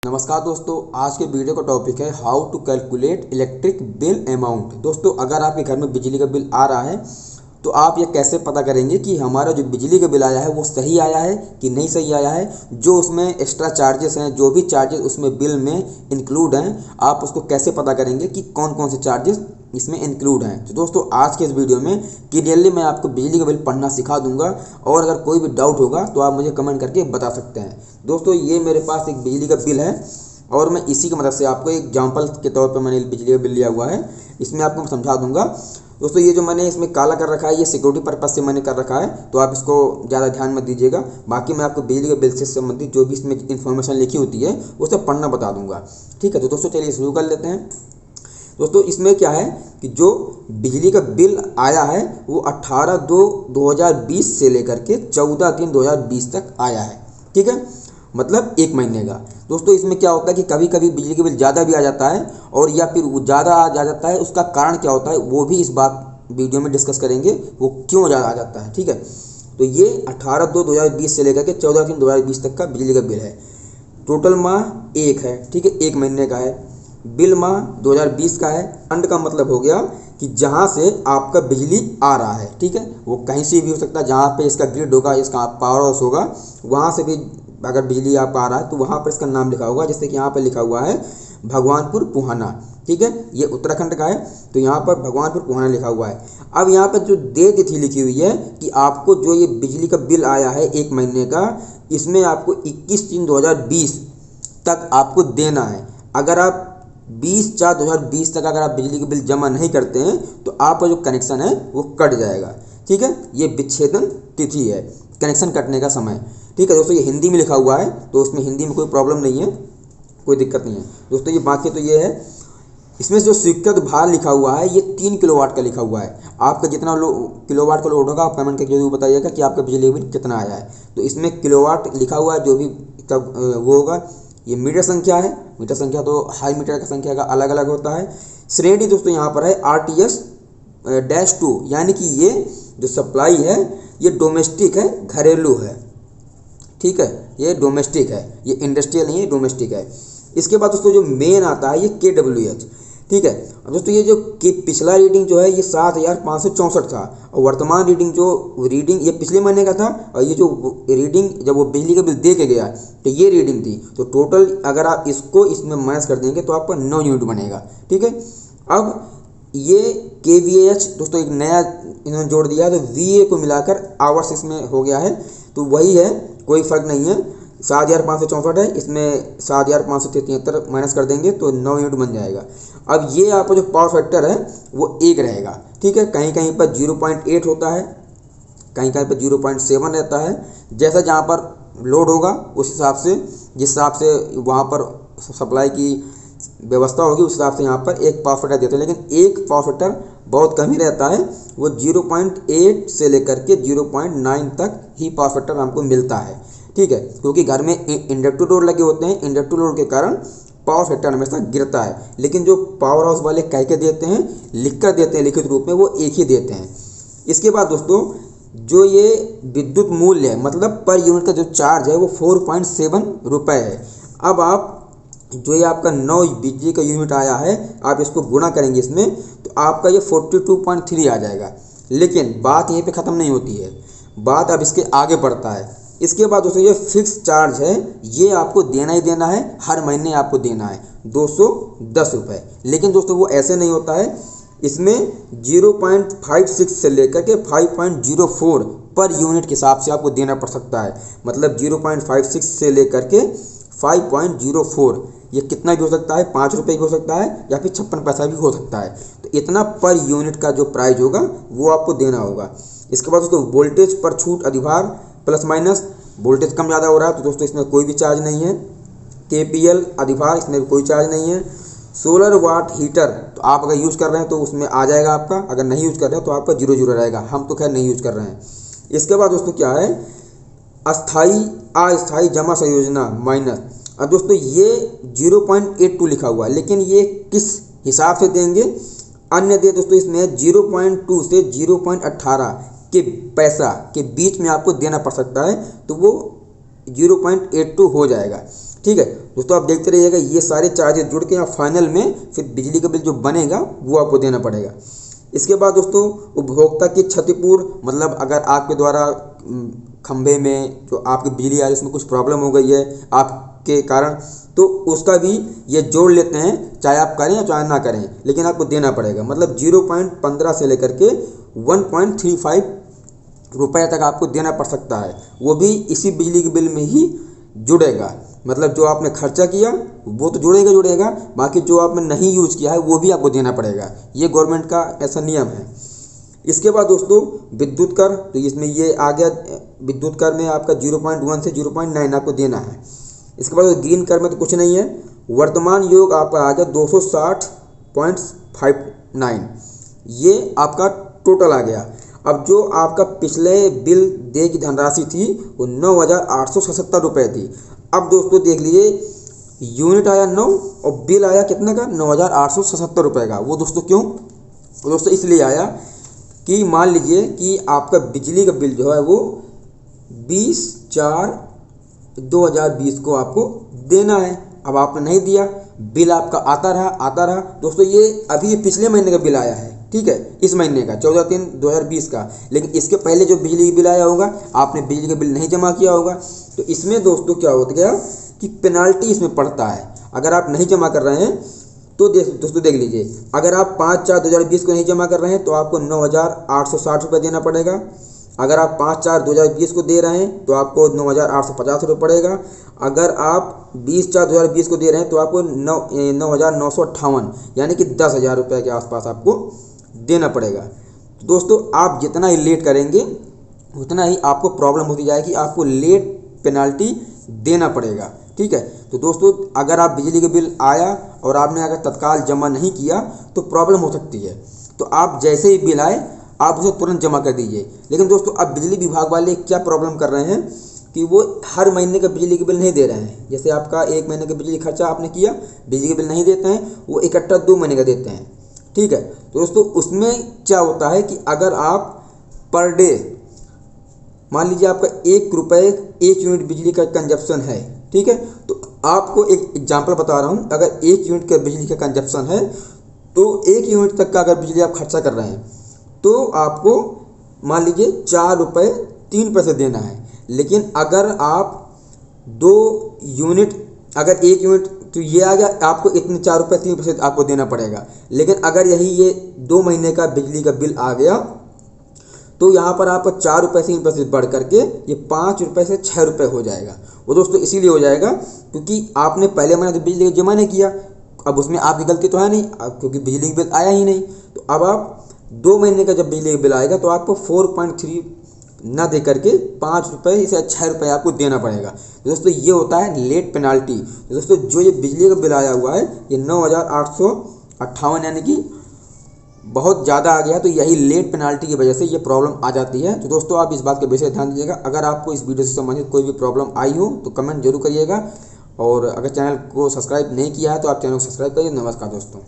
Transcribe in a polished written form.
नमस्कार दोस्तों, आज के वीडियो का टॉपिक है how to calculate electric bill amount. दोस्तों, अगर आपके घर में बिजली का बिल आ रहा है तो आप ये कैसे पता करेंगे कि हमारा जो बिजली का बिल आया है वो सही आया है कि नहीं सही आया है। जो उसमें एक्स्ट्रा चार्जेस हैं, जो भी चार्जेस उसमें बिल में इंक्लूड हैं, आप उसको कैसे पता करेंगे कि कौन कौन से चार्जेस इसमें इंक्लूड हैं। तो दोस्तों, आज के इस वीडियो में क्लियरली मैं आपको बिजली का बिल पढ़ना सिखा दूंगा और अगर कोई भी डाउट होगा तो आप मुझे कमेंट करके बता सकते हैं। दोस्तों, ये मेरे पास एक बिजली का बिल है और मैं इसी की मदद से आपको एक एग्जाम्पल के तौर पर मैंने बिजली का बिल लिया हुआ है, इसमें आपको समझा दूंगा। दोस्तों, ये जो मैंने इसमें काला कर रखा है ये सिक्योरिटी पर्पज़ से मैंने कर रखा है, तो आप इसको ज़्यादा ध्यान मत दीजिएगा। बाकी मैं आपको बिजली के बिल से संबंधित जो भी इसमें इन्फॉर्मेशन लिखी होती है वो सब पढ़ना बता दूंगा। ठीक है, तो दोस्तों चलिए शुरू कर लेते हैं। दोस्तों, इसमें क्या है कि जो बिजली का बिल आया है वो 18/2/2020 से लेकर के 14/3/2020 तक आया है। ठीक है, मतलब एक महीने का। दोस्तों, इसमें क्या होता है कि कभी कभी बिजली के बिल ज़्यादा भी आ जाता है और या फिर वो ज़्यादा आ जाता है, उसका कारण क्या होता है वो भी इस बात वीडियो में डिस्कस करेंगे, वो क्यों ज़्यादा आ जाता है। ठीक है, तो ये 18/2/2020 से लेकर के 14/3/2020 तक का बिजली का बिल है। टोटल माह एक है, ठीक है, एक महीने का है। बिल माह 2020 का है। फंड का मतलब हो गया कि जहाँ से आपका बिजली आ रहा है, ठीक है, वो कहीं से भी हो सकता है, जहाँ पे इसका ग्रिड होगा, इसका पावर हाउस होगा, वहाँ से भी अगर बिजली आपका आ रहा है तो वहाँ पर इसका नाम लिखा होगा। जैसे कि यहाँ पर लिखा हुआ है भगवानपुर पुहाना। ठीक है, ये उत्तराखंड का है तो यहाँ पर भगवानपुर पुहाना लिखा हुआ है। अब यहाँ पर जो देय तिथि लिखी हुई है कि आपको जो ये बिजली का बिल आया है एक महीने का, इसमें आपको 21/3/2020 तक आपको देना है। अगर आप 20/4/2020 तक अगर आप बिजली के बिल जमा नहीं करते हैं तो आपका जो कनेक्शन है वो कट जाएगा। ठीक है, ये विच्छेदन तिथि है, कनेक्शन कटने का समय। ठीक है दोस्तों, ये हिंदी में लिखा हुआ है तो उसमें हिंदी में कोई प्रॉब्लम नहीं है, कोई दिक्कत नहीं है। दोस्तों, ये बाकी तो ये है, इसमें जो स्वीकृत भार लिखा हुआ है ये 3 किलोवाट का लिखा हुआ है। आपका जितना किलोवाट का लोड होगा आप कमेंट करके जरूर बताइएगा कि आपका बिजली बिल कितना आया है। तो इसमें किलोवाट लिखा हुआ है, जो भी तब वो होगा। ये मीटर संख्या है, मीटर संख्या तो हाई मीटर का संख्या का अलग अलग होता है। श्रेणी दोस्तों यहाँ पर है RTS-2, यानी कि ये जो सप्लाई है ये डोमेस्टिक है, घरेलू है। ठीक है, ये डोमेस्टिक है, ये इंडस्ट्रियल नहीं है, डोमेस्टिक है। इसके बाद दोस्तों जो मेन आता है ये KWH। ठीक है, अब दोस्तों ये जो पिछला रीडिंग जो है ये 7564 था और वर्तमान रीडिंग ये पिछले महीने का था और ये जो रीडिंग जब वो बिजली का बिल दे के गया तो ये रीडिंग थी। तो टोटल अगर आप इसको इसमें माइनस कर देंगे तो आपका 9 यूनिट बनेगा। ठीक है, अब ये KVAH दोस्तों एक नया इन्होंने जोड़ दिया है, तो VA को मिलाकर आवर्स इसमें हो गया है, तो वही है, कोई फर्क नहीं है। 7564 है, इसमें 7573 माइनस कर देंगे तो 9 यूनिट बन जाएगा। अब ये आपका जो पावर फैक्टर है वो 1 रहेगा। ठीक है, कहीं कहीं पर 0.8 होता है, कहीं कहीं पर 0.7 रहता है। जैसा जहाँ पर लोड होगा उस हिसाब से, जिस हिसाब से वहाँ पर सप्लाई की व्यवस्था होगी उस हिसाब से यहाँ पर एक पावर फैक्टर देते हैं। लेकिन एक पावर फैक्टर बहुत कम ही रहता है, वो 0.8 से लेकर के 0.9 तक ही पावर फैक्टर हमको मिलता है। ठीक है, क्योंकि घर में इंडक्टिव लोड लगे होते हैं, इंडक्टिव लोड के कारण पावर फैक्टर हमेशा गिरता है। लेकिन जो पावर हाउस वाले कह के देते हैं, लिख कर देते हैं लिखित रूप में, वो एक ही देते हैं। इसके बाद दोस्तों जो ये विद्युत मूल्य है, मतलब पर यूनिट का जो चार्ज है वो 4.7 रुपये है। अब आप जो ये आपका 9 बिजली का यूनिट आया है, आप इसको गुणा करेंगे इसमें तो आपका ये 42.3 आ जाएगा। लेकिन बात यहीं पे ख़त्म नहीं होती है, बात अब इसके आगे बढ़ता है। इसके बाद दोस्तों ये फिक्स चार्ज है, ये आपको देना ही देना है, हर महीने आपको देना है 210 रुपये। लेकिन दोस्तों वो ऐसे नहीं होता है, इसमें 0.56 से लेकर के 5.04 पर यूनिट के हिसाब से आपको देना पड़ सकता है। मतलब 0.56 से लेकर के 5.04, ये कितना भी हो सकता है, 5 रुपये भी हो सकता है या फिर 56 पैसा भी हो सकता है। तो इतना पर यूनिट का जो प्राइस होगा वो आपको देना होगा। इसके बाद दोस्तों वोल्टेज पर छूट अधिभार प्लस माइनस, वोल्टेज कम ज़्यादा हो रहा है तो दोस्तों इसमें कोई भी चार्ज नहीं है। KPL अधिभार, इसमें भी कोई चार्ज नहीं है। सोलर वाट हीटर तो आप अगर यूज़ कर रहे हैं तो उसमें आ जाएगा आपका, अगर नहीं यूज़ कर रहे हैं तो आपका 0 रहेगा। हम तो खैर नहीं यूज़ कर रहे हैं। इसके बाद दोस्तों क्या है, अस्थाई अस्थाई जमा संयोजना माइनस। अब दोस्तों ये 0.82 लिखा हुआ है, लेकिन ये किस हिसाब से देंगे, अन्य दे दोस्तों इसमें 0.2 से 0.18 के पैसा के बीच में आपको देना पड़ सकता है, तो वो 0.82 हो जाएगा। ठीक है दोस्तों, आप देखते रहिएगा, ये सारे चार्जेस जुड़ के आप फाइनल में फिर बिजली का बिल जो बनेगा वो आपको देना पड़ेगा। इसके बाद दोस्तों उपभोक्ता की क्षतिपूर्ति, मतलब अगर आपके द्वारा खंभे में जो आपकी बिजली आ रही है उसमें कुछ प्रॉब्लम हो गई है आपके कारण, तो उसका भी ये जोड़ लेते हैं, चाहे आप करें या चाहे ना करें, लेकिन आपको देना पड़ेगा। मतलब 0.15 से लेकर के 1.35 रुपये तक आपको देना पड़ सकता है, वो भी इसी बिजली के बिल में ही जुड़ेगा। मतलब जो आपने खर्चा किया वो तो जुड़ेगा, बाकी जो आपने नहीं यूज़ किया है वो भी आपको देना पड़ेगा। ये गवर्नमेंट का ऐसा नियम है। इसके बाद दोस्तों विद्युत कर, तो इसमें ये आ गया, विद्युत कर में आपका 0.1 से 0.9 आपको देना है। इसके बाद ग्रीन कर में तो कुछ नहीं है। वर्तमान योग आपका आ गया 260.59, ये आपका टोटल आ गया। अब जो आपका पिछले बिल दे की धनराशि थी वो 9,877 रुपये थी। अब दोस्तों देख लीजिए, यूनिट आया 9 और बिल आया कितना का, 9,877 रुपये का। वो दोस्तों क्यों? दोस्तों इसलिए आया कि मान लीजिए कि आपका बिजली का बिल जो है वो 20/4/2020 को आपको देना है। अब आपने नहीं दिया, बिल आपका आता रहा। दोस्तों ये अभी पिछले महीने का बिल आया है, ठीक है, इस महीने का 14/3/2020 का, लेकिन इसके पहले जो बिजली बिल आया होगा आपने बिजली का बिल नहीं जमा किया होगा, तो इसमें दोस्तों क्या हो गया कि पेनाल्टी इसमें पड़ता है। अगर आप नहीं जमा कर रहे हैं तो दोस्तों देख लीजिए, अगर आप 5/4/2020 को नहीं जमा कर रहे हैं तो आपको 9,860 रुपये देना पड़ेगा। अगर आप 5/4/2020 को दे रहे हैं तो आपको 9,850 रुपये पड़ेगा। अगर आप 20/4/2020 को दे रहे हैं तो आपको 9,958 यानी कि 10,000 रुपये के आसपास आपको देना पड़ेगा। तो दोस्तों आप जितना ही लेट करेंगे उतना ही आपको प्रॉब्लम होती जाएगी, आपको लेट पेनाल्टी देना पड़ेगा, ठीक है। तो दोस्तों अगर आप बिजली का बिल आया और आपने अगर तत्काल जमा नहीं किया तो प्रॉब्लम हो सकती है। तो आप जैसे ही बिल आए आप उसे तुरंत जमा कर दीजिए। लेकिन दोस्तों अब बिजली विभाग वाले क्या प्रॉब्लम कर रहे हैं कि वो हर महीने का बिजली का बिल नहीं दे रहे हैं। जैसे आपका 1 महीने का बिजली खर्चा आपने किया, बिजली का बिल नहीं देते हैं, वो इकट्ठा 2 महीने का देते हैं, ठीक है। तो दोस्तों उसमें क्या होता है कि अगर आप पर डे मान लीजिए आपका 1 रुपये 1 यूनिट बिजली का कंजप्शन है, ठीक है, तो आपको एक एग्जांपल बता रहा हूँ, अगर 1 यूनिट का बिजली का कंजप्शन है तो 1 यूनिट तक का अगर बिजली आप खर्चा कर रहे हैं तो आपको मान लीजिए 4 रुपये 3 पैसे देना है। लेकिन अगर आप 2 यूनिट, अगर 1 यूनिट, तो ये आ गया आपको इतने 4 रुपये 3 पैसे आपको देना पड़ेगा। लेकिन अगर ये 2 महीने का बिजली का बिल आ गया तो यहाँ पर आपको 4 रुपये 3 पैसे बढ़ करके ये 5 रुपये से 6 रुपये हो जाएगा। वो दोस्तों इसीलिए हो जाएगा क्योंकि आपने पहले महीने तो बिजली जमा नहीं किया, अब उसमें आपकी गलती तो है नहीं, क्योंकि बिजली का बिल आया ही नहीं। तो अब आप 2 महीने का जब बिजली का बिल आएगा तो आपको 4.3 ना दे करके 5 रुपये से 6 रुपये आपको देना पड़ेगा। दोस्तों ये होता है लेट पेनाल्टी। दोस्तों जो ये बिजली का बिल आया हुआ है ये 9,858 यानी कि बहुत ज़्यादा आ गया, तो यही लेट पेनाल्टी की वजह से ये प्रॉब्लम आ जाती है। तो दोस्तों आप इस बात का विशेष ध्यान दीजिएगा। अगर आपको इस वीडियो से संबंधित कोई भी प्रॉब्लम आई हो तो कमेंट जरूर करिएगा, और अगर चैनल को सब्सक्राइब नहीं किया है तो आप चैनल को सब्सक्राइब करिए। नमस्कार दोस्तों।